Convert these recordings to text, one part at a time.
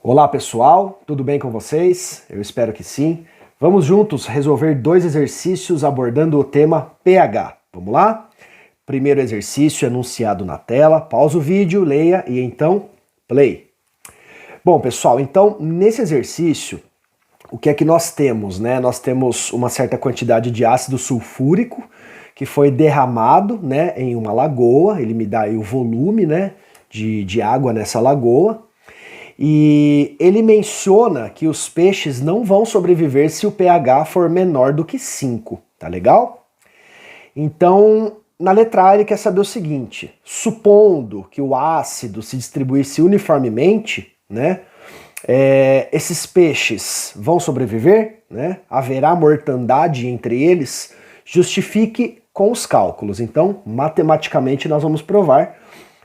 Olá pessoal, tudo bem com vocês? Eu espero que sim. Vamos juntos resolver dois exercícios abordando o tema pH. Vamos lá? Primeiro exercício enunciado na tela, pausa o vídeo, leia e então play. Bom pessoal, então nesse exercício, o que é que nós temos, né? Nós temos uma certa quantidade de ácido sulfúrico que foi derramado, né, em uma lagoa. Ele me dá aí o volume, né, de água nessa lagoa. E ele menciona que os peixes não vão sobreviver se o pH for menor do que 5, tá legal? Então, na letra A ele quer saber o seguinte: supondo que o ácido se distribuísse uniformemente, né, esses peixes vão sobreviver, né? Haverá mortandade entre eles? Justifique com os cálculos. Então, matematicamente nós vamos provar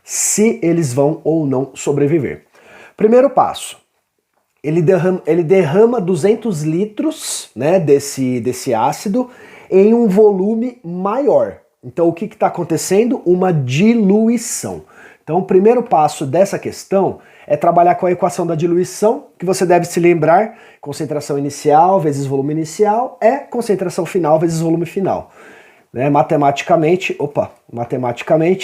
se eles vão ou não sobreviver. Primeiro passo, ele derrama 200 litros, né, desse ácido em um volume maior. Então o que está acontecendo? Uma diluição. Então o primeiro passo dessa questão é trabalhar com a equação da diluição, que você deve se lembrar: concentração inicial vezes volume inicial é concentração final vezes volume final. Né? Matematicamente,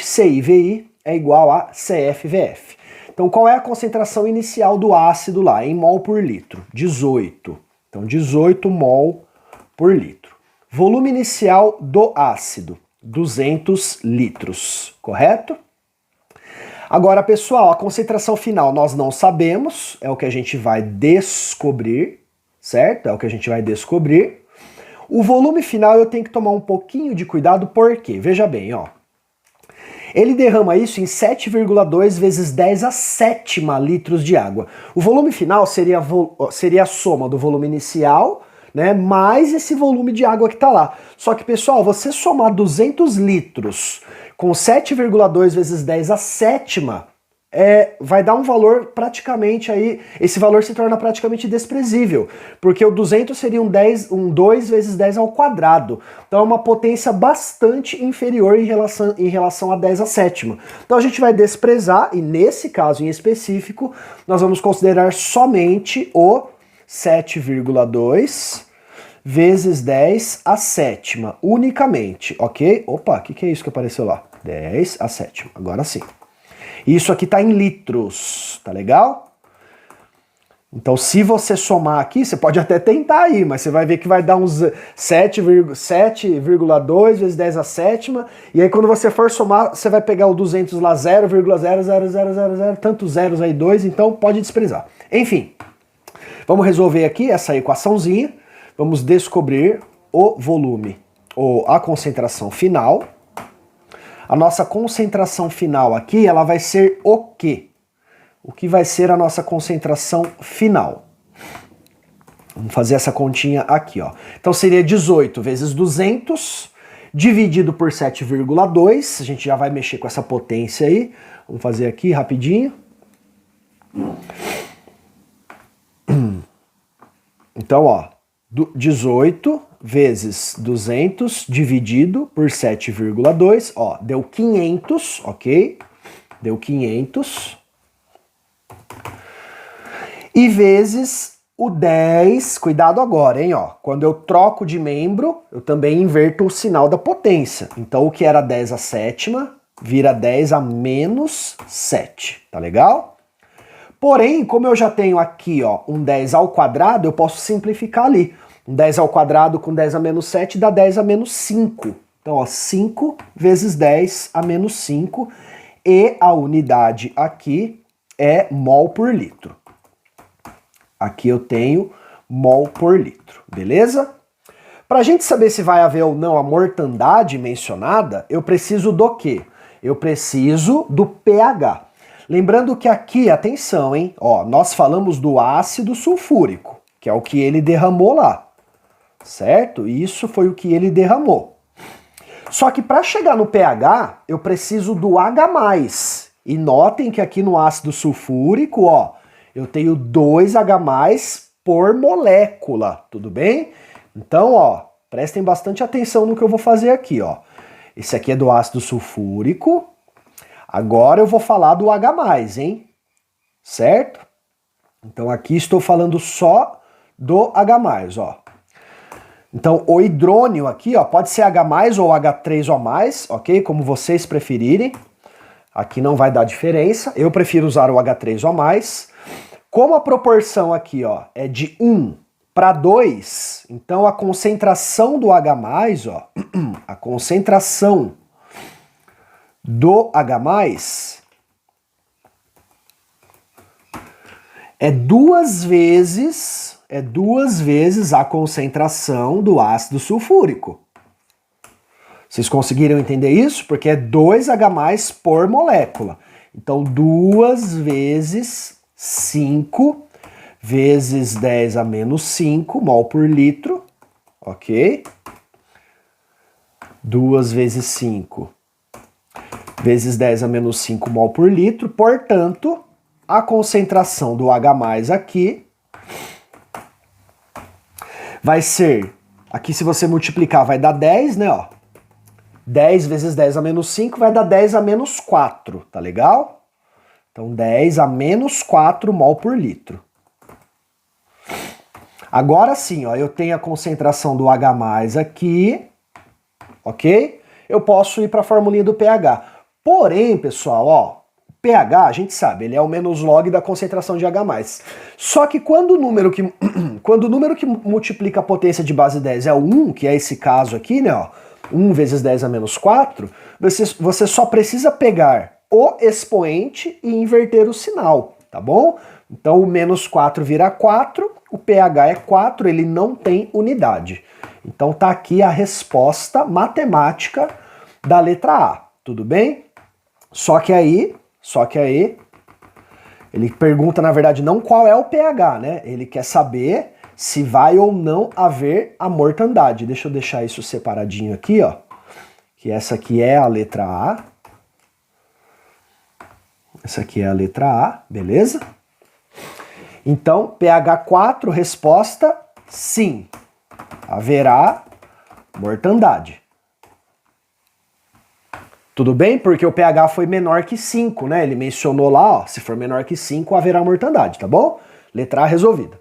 CI/VI é igual a CF/VF. Então, qual é a concentração inicial do ácido lá, em mol por litro? 18. Então, 18 mol por litro. Volume inicial do ácido, 200 litros, correto? Agora, pessoal, a concentração final nós não sabemos, é o que a gente vai descobrir, certo? É o que a gente vai descobrir. O volume final eu tenho que tomar um pouquinho de cuidado, porque, veja bem, ó. Ele derrama isso em 7,2 vezes 10 a sétima litros de água. O volume final seria a soma do volume inicial, né, mais esse volume de água que está lá. Só que, pessoal, você somar 200 litros com 7,2 vezes 10 a sétima, vai dar um valor praticamente aí, esse valor se torna praticamente desprezível, porque o 200 seria um 2 vezes 10 ao quadrado, então é uma potência bastante inferior em relação a 10 a sétima. Então a gente vai desprezar, e nesse caso em específico, nós vamos considerar somente o 7,2 vezes 10 a sétima, unicamente, ok? Opa, o que é isso que apareceu lá? 10 a sétima, agora sim. Isso aqui está em litros, tá legal? Então, se você somar aqui, você pode até tentar aí, mas você vai ver que vai dar uns 7,2 vezes 10 a sétima, e aí quando você for somar, você vai pegar o 200 lá, 0,00000, tantos zeros aí, 2, então pode desprezar. Enfim, vamos resolver aqui essa equaçãozinha, vamos descobrir o volume, ou a concentração final. A nossa concentração final aqui, ela vai ser o quê? O que vai ser a nossa concentração final? Vamos fazer essa continha aqui, ó. Então seria 18 vezes 200 dividido por 7,2. A gente já vai mexer com essa potência aí. Vamos fazer aqui rapidinho. Então, ó, 18 vezes 200 dividido por 7,2, ó, deu 500, ok? Deu 500. E vezes o 10, cuidado agora, hein, ó. Quando eu troco de membro, eu também inverto o sinal da potência. Então o que era 10 a sétima vira 10 a menos 7, tá legal? Porém, como eu já tenho aqui, ó, um 10 ao quadrado, eu posso simplificar ali. Um 10 ao quadrado com 10 a menos 7 dá 10 a menos 5. Então, ó, 5 vezes 10 a menos 5. E a unidade aqui é mol por litro. Aqui eu tenho mol por litro, beleza? Para a gente saber se vai haver ou não a mortandade mencionada, eu preciso do quê? Eu preciso do pH. Lembrando que aqui, atenção, hein? Ó, nós falamos do ácido sulfúrico, que é o que ele derramou lá. Certo? Isso foi o que ele derramou. Só que para chegar no pH, eu preciso do H+. E notem que aqui no ácido sulfúrico, ó, eu tenho 2H+ por molécula, tudo bem? Então, ó, prestem bastante atenção no que eu vou fazer aqui, ó. Esse aqui é do ácido sulfúrico. Agora eu vou falar do H+, hein? Certo? Então aqui estou falando só do H+, ó. Então o hidrônio aqui, ó, pode ser H+ ou H3O+, ok? Como vocês preferirem. Aqui não vai dar diferença. Eu prefiro usar o H3O+. Como a proporção aqui, ó, é de 1 para 2, então a concentração do H+, ó, a concentração do H+ é duas vezes a concentração do ácido sulfúrico. Vocês conseguiram entender isso? Porque é 2H+ por molécula. Então 2 vezes 5 vezes 10 a menos 5 mol por litro, ok? 2 vezes 5 vezes 10 a menos 5 mol por litro, portanto, a concentração do H+ aqui vai ser, aqui se você multiplicar vai dar 10, né, ó. 10 vezes 10 a menos 5 vai dar 10 a menos 4, tá legal? Então 10 a menos 4 mol por litro. Agora sim, ó, eu tenho a concentração do H+ aqui, ok? Eu posso ir para a formulinha do pH. Porém, pessoal, ó, pH, a gente sabe, ele é o menos log da concentração de H+. Só que quando o número que multiplica a potência de base 10 é o 1, que é esse caso aqui, né, ó, 1 vezes 10 a menos 4, você só precisa pegar o expoente e inverter o sinal, tá bom? Então o menos 4 vira 4, o pH é 4, ele não tem unidade. Então tá aqui a resposta matemática da letra A, tudo bem? Só que aí, ele pergunta, na verdade, não qual é o pH, né? Ele quer saber se vai ou não haver a mortandade. Deixa eu deixar isso separadinho aqui, ó. Que essa aqui é a letra A. Essa aqui é a letra A, beleza? Então, pH 4, resposta sim. Haverá mortandade. Tudo bem? Porque o pH foi menor que 5, né? Ele mencionou lá, ó, se for menor que 5, haverá mortandade, tá bom? Letra A resolvida.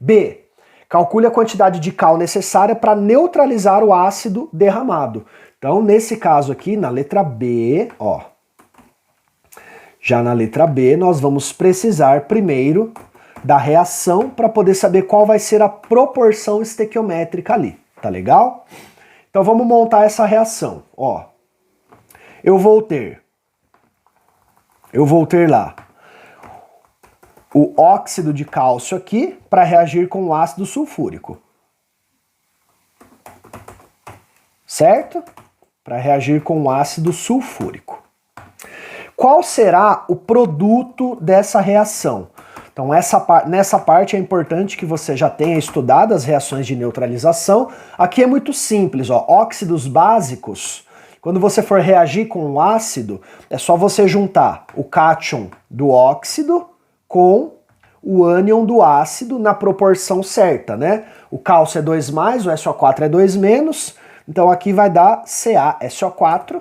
B. Calcule a quantidade de cal necessária para neutralizar o ácido derramado. Então, nesse caso aqui, na letra B, ó. Já na letra B, nós vamos precisar primeiro da reação para poder saber qual vai ser a proporção estequiométrica ali, tá legal? Então vamos montar essa reação, ó. Eu vou ter lá o óxido de cálcio aqui para reagir com o ácido sulfúrico. Certo? Para reagir com o ácido sulfúrico. Qual será o produto dessa reação? Então nessa parte é importante que você já tenha estudado as reações de neutralização. Aqui é muito simples, ó, óxidos básicos. Quando você for reagir com um ácido, é só você juntar o cátion do óxido com o ânion do ácido na proporção certa, né? O cálcio é 2+, o SO4 é 2-, então aqui vai dar CaSO4,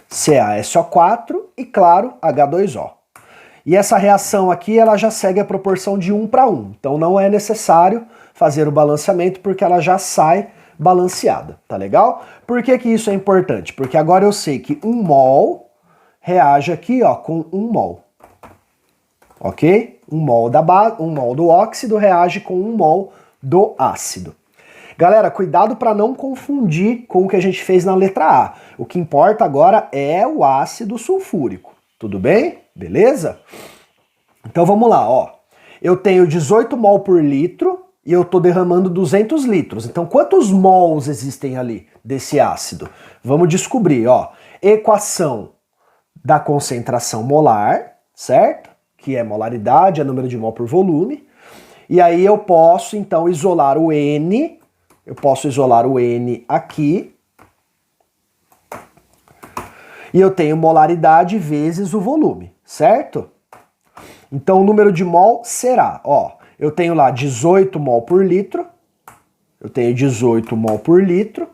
CaSO4 e, claro, H2O. E essa reação aqui, ela já segue a proporção de 1 para 1. Então não é necessário fazer o balanceamento, porque ela já sai balanceada, tá legal? Por que que isso é importante? Porque agora eu sei que 1 mol reage aqui, ó, com 1 mol. Ok? 1 mol do óxido reage com 1 mol do ácido. Galera, cuidado para não confundir com o que a gente fez na letra A. O que importa agora é o ácido sulfúrico. Tudo bem? Beleza? Então vamos lá, ó. Eu tenho 18 mol por litro e eu estou derramando 200 litros. Então quantos mols existem ali desse ácido? Vamos descobrir, ó. Equação da concentração molar, certo? Que é molaridade, é número de mol por volume. E aí eu posso então isolar o N. Eu posso isolar o N aqui. E eu tenho molaridade vezes o volume, certo? Então o número de mol será, ó, eu tenho lá 18 mol por litro. Eu tenho 18 mol por litro.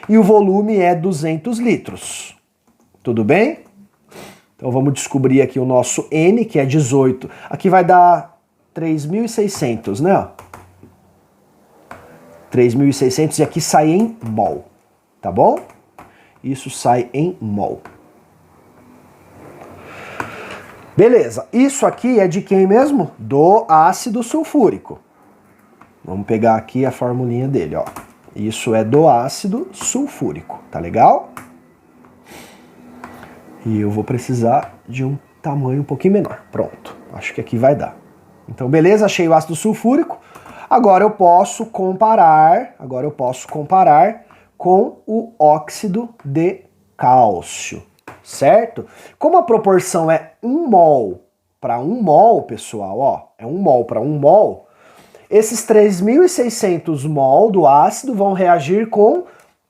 E o volume é 200 litros. Tudo bem? Então vamos descobrir aqui o nosso N, que é 18. Aqui vai dar 3.600, né? 3.600 e aqui sai em mol, tá bom? Isso sai em mol. Beleza, isso aqui é de quem mesmo? Do ácido sulfúrico. Vamos pegar aqui a formulinha dele, ó. Isso é do ácido sulfúrico, tá legal? E eu vou precisar de um tamanho um pouquinho menor. Pronto, acho que aqui vai dar. Então, beleza, achei o ácido sulfúrico. Agora eu posso comparar com o óxido de cálcio, certo? Como a proporção é 1 mol para 1 mol, pessoal, ó, é 1 mol para 1 mol, esses 3.600 mol do ácido vão reagir com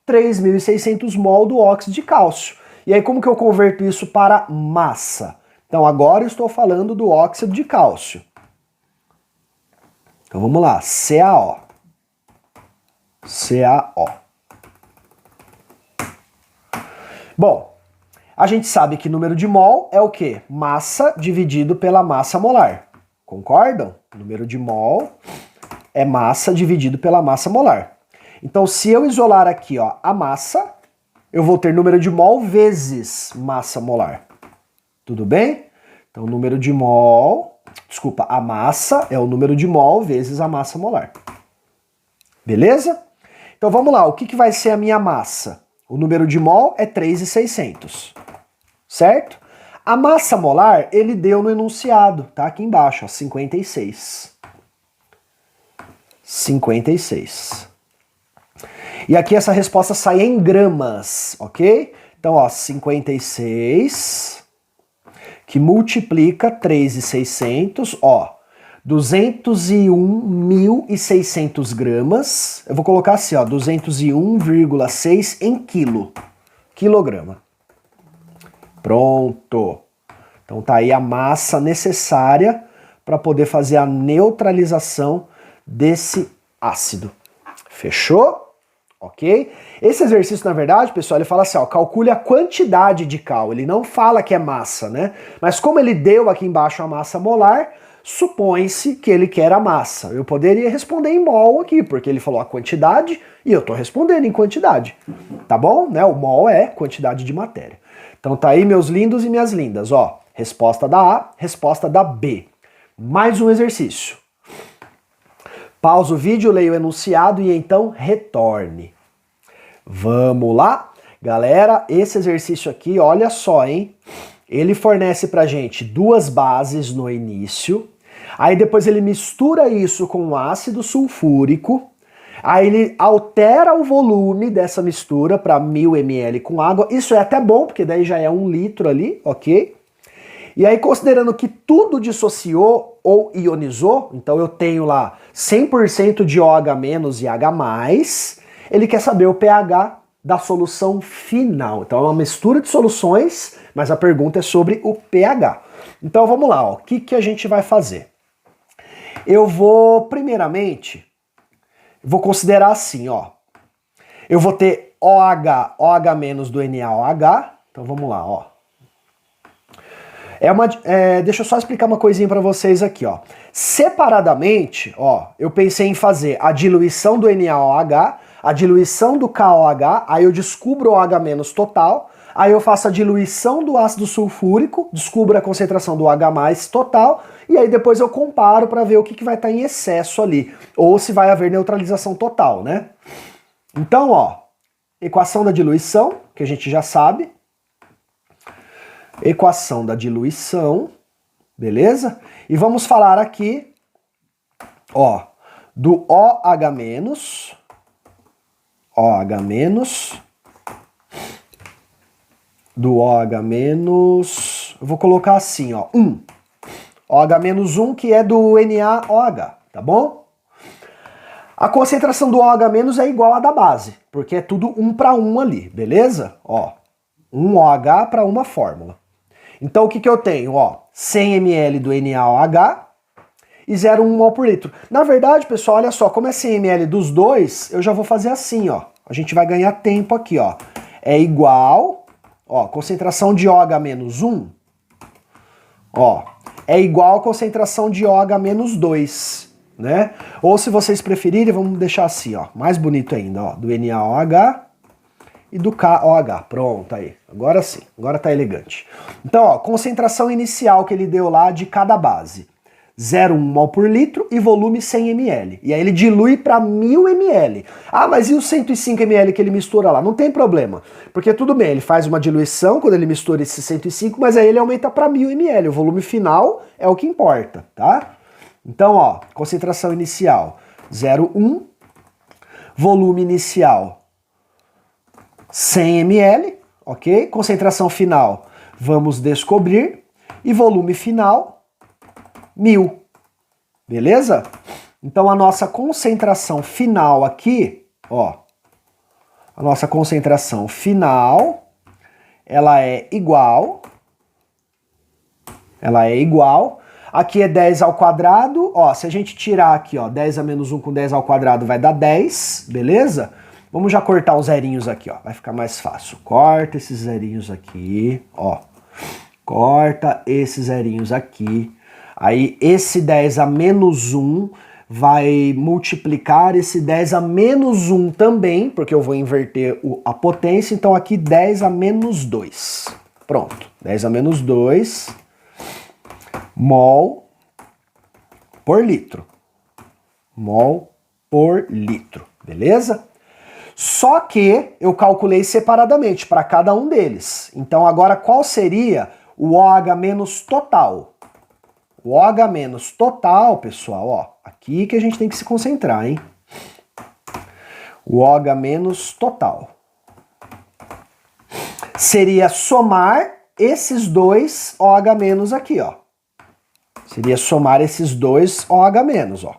3.600 mol do óxido de cálcio. E aí como que eu converto isso para massa? Então agora eu estou falando do óxido de cálcio. Então vamos lá, CaO. CaO. Bom, a gente sabe que número de mol é o quê? Massa dividido pela massa molar. Concordam? Número de mol é massa dividido pela massa molar. Então, se eu isolar aqui, ó, a massa, eu vou ter número de mol vezes massa molar. Tudo bem? Então, número de mol, desculpa, a massa é o número de mol vezes a massa molar. Beleza? Então, vamos lá. O que vai ser a minha massa? O número de mol é 3.600, certo? A massa molar, ele deu no enunciado, tá? Aqui embaixo, ó, 56. 56. E aqui essa resposta sai em gramas, ok? Então, ó, 56, que multiplica 3.600, ó, 201.600 gramas. Eu vou colocar assim, ó, 201,6 em quilograma. Pronto. Então tá aí a massa necessária para poder fazer a neutralização desse ácido. Fechou? Ok? Esse exercício, na verdade, pessoal, ele fala assim, ó, calcule a quantidade de cal. Ele não fala que é massa, né? Mas como ele deu aqui embaixo a massa molar, supõe-se que ele quer a massa. Eu poderia responder em mol aqui, porque ele falou a quantidade e eu tô respondendo em quantidade. Tá bom? Né? O mol é quantidade de matéria. Então tá aí, meus lindos e minhas lindas, ó. Resposta da A, resposta da B. Mais um exercício. Pausa o vídeo, leia o enunciado e então retorne. Vamos lá? Galera, esse exercício aqui, olha só, hein? Ele fornece pra gente 2 bases no início, aí depois ele mistura isso com um ácido sulfúrico, aí ele altera o volume dessa mistura para 1.000 ml com água. Isso é até bom, porque daí já é 1 litro ali, ok? E aí, considerando que tudo dissociou ou ionizou, então eu tenho lá 100% de OH- e H+, ele quer saber o pH da solução final. Então é uma mistura de soluções, mas a pergunta é sobre o pH. Então vamos lá, ó. O que a gente vai fazer? Eu vou, primeiramente, vou considerar assim, ó. Eu vou ter OH- do NaOH. Então vamos lá, ó. Deixa eu só explicar uma coisinha para vocês aqui, ó. Separadamente, ó, eu pensei em fazer a diluição do NaOH, a diluição do KOH, aí eu descubro o OH- total, aí eu faço a diluição do ácido sulfúrico, descubro a concentração do H+ total, e aí depois eu comparo para ver o que vai estar em excesso ali, ou se vai haver neutralização total, né? Então, ó, equação da diluição, que a gente já sabe, equação da diluição, beleza? E vamos falar aqui, ó, do OH-, do OH-, eu vou colocar assim, ó, 1. OH-1 que é do NaOH, tá bom? A concentração do OH- é igual à da base, porque é tudo 1 para 1 ali, beleza? Ó, 1 OH para uma fórmula. Então o que eu tenho? Ó, 100 ml do NaOH e 0,1 mol por litro. Na verdade, pessoal, olha só, como é 100 ml dos dois, eu já vou fazer assim, ó. A gente vai ganhar tempo aqui, ó. É igual, ó, concentração de OH-1 ó, é igual a concentração de OH-2, né? Ou se vocês preferirem, vamos deixar assim, ó, mais bonito ainda, ó, do NaOH e do KOH. Pronto, aí. Agora sim, agora tá elegante. Então, ó, concentração inicial que ele deu lá de cada base. 0,1 mol por litro e volume 100 ml. E aí ele dilui para 1000 ml. Ah, mas e os 105 ml que ele mistura lá? Não tem problema. Porque tudo bem, ele faz uma diluição quando ele mistura esse 105, mas aí ele aumenta para 1000 ml. O volume final é o que importa, tá? Então, ó, concentração inicial 0,1, volume inicial 100 ml, ok? Concentração final, vamos descobrir, e volume final 1000, beleza? Então a nossa concentração final aqui, ó, a nossa concentração final, ela é igual, aqui é 10 ao quadrado, ó, se a gente tirar aqui, ó, 10 a menos 1 com 10 ao quadrado vai dar 10, beleza? Vamos já cortar os zerinhos aqui, ó, vai ficar mais fácil. Corta esses zerinhos aqui, ó, corta esses zerinhos aqui. Aí esse 10 a menos 1 vai multiplicar esse 10 a menos 1 também, porque eu vou inverter a potência, então aqui 10 a menos 2. Pronto, 10 a menos 2 mol por litro. Mol por litro, beleza? Só que eu calculei separadamente para cada um deles. Então agora qual seria o OH menos total? O OH menos total, pessoal, ó, aqui que a gente tem que se concentrar, hein? O OH menos total seria somar esses dois OH menos aqui, ó. Seria somar esses dois OH menos, ó.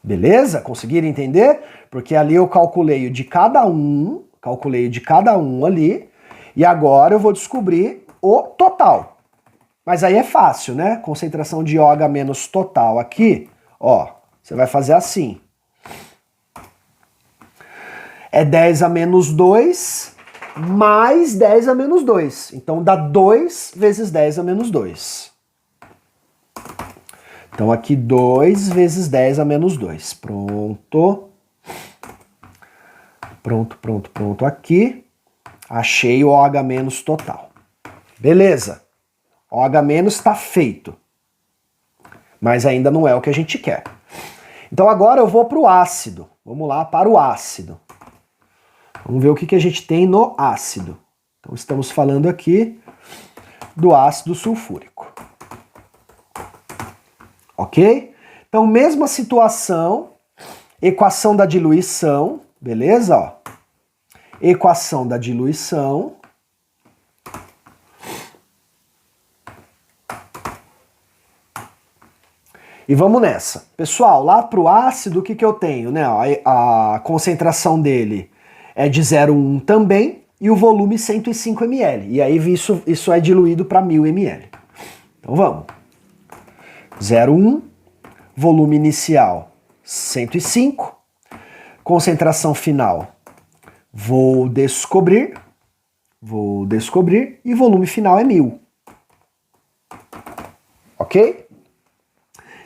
Beleza? Conseguiram entender? Porque ali eu calculei o de cada um, ali, e agora eu vou descobrir o total. Mas aí é fácil, né? Concentração de OH menos total aqui, ó, você vai fazer assim. É 10 a menos 2 mais 10 a menos 2. Então dá 2 vezes 10 a menos 2. Então aqui 2 vezes 10 a menos 2. Pronto. Pronto aqui. Achei o OH menos total. Beleza. OH menos está feito. Mas ainda não é o que a gente quer. Então agora eu vou para o ácido. Vamos lá para o ácido. Vamos ver o que a gente tem no ácido. Então estamos falando aqui do ácido sulfúrico. Ok? Então mesma situação, equação da diluição, beleza? Ó. Equação da diluição. E vamos nessa. Pessoal, lá para o ácido, o que eu tenho? Né? A concentração dele é de 0,1 também e o volume 105 ml. E aí isso é diluído para 1000 ml. Então vamos. 0,1, volume inicial 105, concentração final vou descobrir e volume final é 1000. Ok?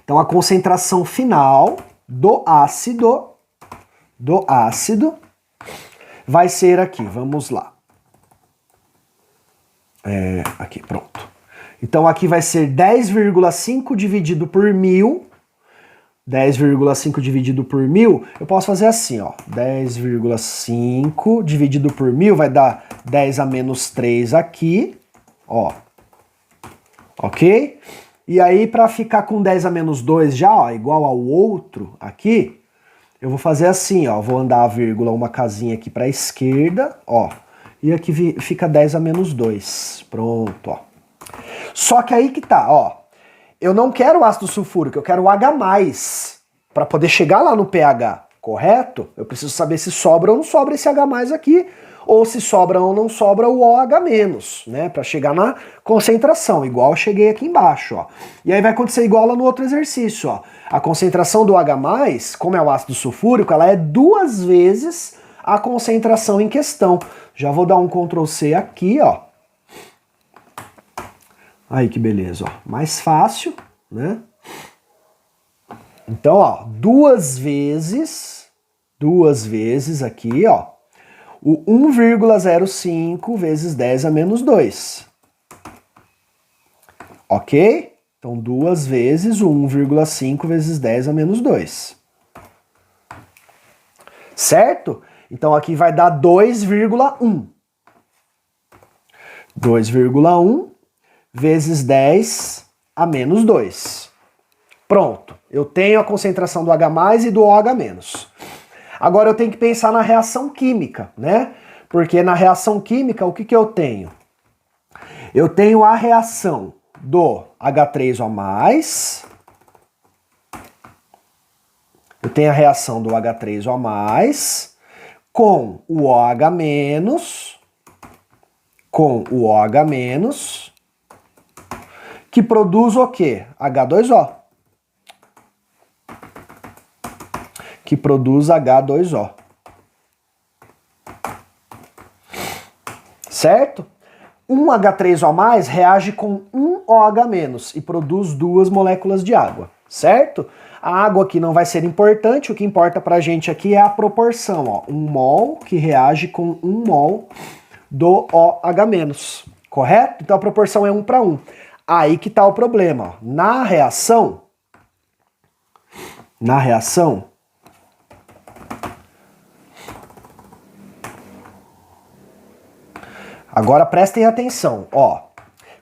Então a concentração final do ácido vai ser aqui, vamos lá. Aqui, pronto. Então aqui vai ser 10,5 dividido por 1000. 10,5 dividido por 1000, eu posso fazer assim, ó. 10,5 dividido por 1000 vai dar 10 a menos 3 aqui, ó. Ok? E aí, para ficar com 10 a menos 2 já, ó, igual ao outro aqui, eu vou fazer assim, ó. Vou andar a vírgula uma casinha aqui para a esquerda, ó. E aqui fica 10 a menos 2. Pronto, ó. Só que aí que tá, ó. Eu não quero ácido sulfúrico, eu quero o H+. Para poder chegar lá no pH correto, eu preciso saber se sobra ou não sobra esse H+ aqui, ou se sobra ou não sobra o OH-, né? Para chegar na concentração, igual eu cheguei aqui embaixo, ó. E aí vai acontecer igual lá no outro exercício, ó. A concentração do H+, como é o ácido sulfúrico, ela é 2 vezes a concentração em questão. Já vou dar um Ctrl+C aqui, ó. Aí que beleza, ó. Mais fácil, né? Então, ó, duas vezes aqui, ó, o 1,05 vezes 10 a menos 2. Ok? Então, duas vezes o 1,5 vezes 10 a menos 2. Certo? Então, aqui vai dar 2,1. 2,1 vezes 10 a menos 2. Pronto. Eu tenho a concentração do H+, e do OH-. Agora eu tenho que pensar na reação química, né? Porque na reação química, o que que eu tenho? Eu tenho a reação do H3O+, eu tenho a reação do H3O+, com o OH-, que produz o quê? H2O. Que produz H2O. Certo? Um H3O+ reage com um OH- e produz 2 moléculas de água, certo? A água aqui não vai ser importante, o que importa pra gente aqui é a proporção, ó. 1 mol que reage com 1 mol do OH-, correto? Então a proporção é 1 para 1. Aí que tá o problema, ó. Na reação, agora prestem atenção, ó.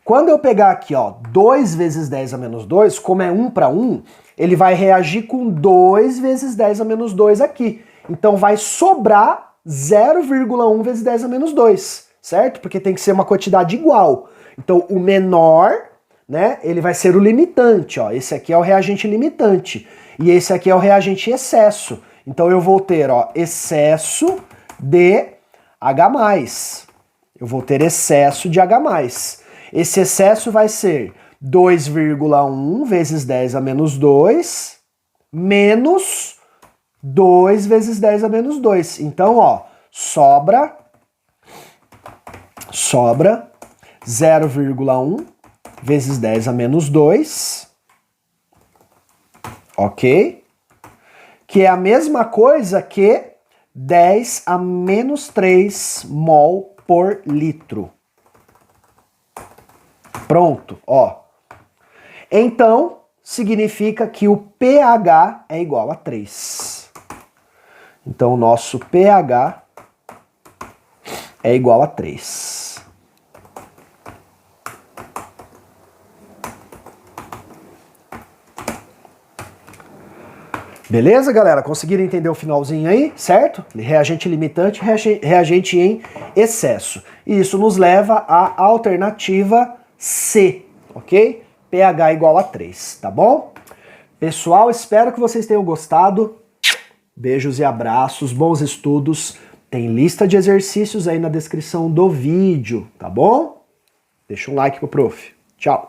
Quando eu pegar aqui, ó, 2 vezes 10 a menos 2, como é 1 para 1, ele vai reagir com 2 vezes 10 a menos 2 aqui. Então vai sobrar 0,1 vezes 10 a menos 2, certo? Porque tem que ser uma quantidade igual. Então o menor, né, ele vai ser o limitante, ó. Esse aqui é o reagente limitante. E esse aqui é o reagente excesso. Então eu vou ter, ó, excesso de H+. Eu vou ter excesso de H+. Esse excesso vai ser 2,1 vezes 10 a menos 2, menos 2 vezes 10 a menos 2. Então, ó, sobra 0,1 vezes 10 a menos 2, ok? Que é a mesma coisa que 10 a menos 3 mol por litro. Pronto, ó. Então, significa que o pH é igual a 3. Então, o nosso pH é igual a 3. Beleza, galera? Conseguiram entender o finalzinho aí, certo? Reagente limitante, reagente em excesso. E isso nos leva à alternativa C, ok? pH igual a 3, tá bom? Pessoal, espero que vocês tenham gostado. Beijos e abraços, bons estudos. Tem lista de exercícios aí na descrição do vídeo, tá bom? Deixa um like pro prof. Tchau!